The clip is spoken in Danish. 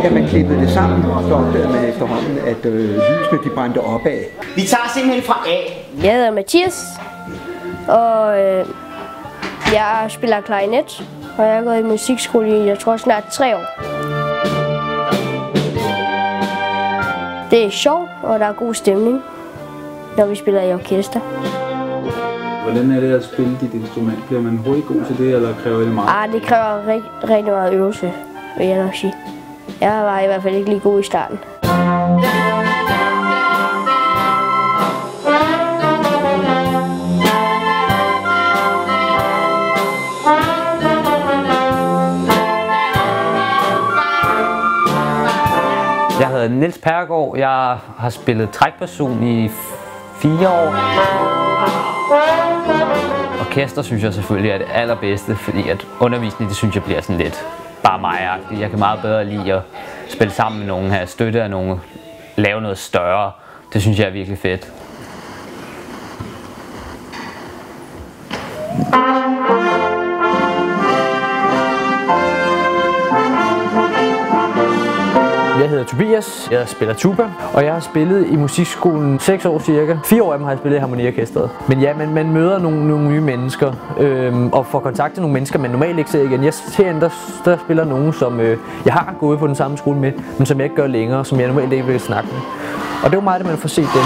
Da man klippede det sammen, så opdagede man efterhånden, at lysene de brændte opad. Vi tager simpelthen fra A. Jeg hedder Mathias, og jeg spiller klarinet, og jeg har gået i musikskole i, jeg tror, snart 3 år. Det er sjovt, og der er god stemning, når vi spiller i orkester. Hvordan er det at spille dit instrument? Bliver man hurtigt god til det, eller kræver det meget? Det kræver rigtig meget øvelse, vil jeg nok sige. Jeg var i hvert fald ikke lige god i starten. Jeg hedder Niels Pergaard. Jeg har spillet trækperson i 4 år. Orkester synes jeg selvfølgelig er det allerbedste, fordi at undervisning, det synes jeg bliver sådan lidt bare mig-agtigt. Jeg kan meget bedre lide at spille sammen med nogen, have støtte af nogen, lave noget større. Det synes jeg er virkelig fedt. Jeg hedder Tobias, jeg spiller tuba, og jeg har spillet i musikskolen 6 år cirka. 4 år af dem har jeg spillet i harmoniorkestret. Men ja, man møder nogle nye mennesker, og får kontakt til nogle mennesker, man normalt ikke ser igen. Herinde, der spiller nogen, som jeg har gået på den samme skole med, men som jeg ikke gør længere, som jeg normalt ikke vil snakke med. Og det er jo meget, at man får set dem.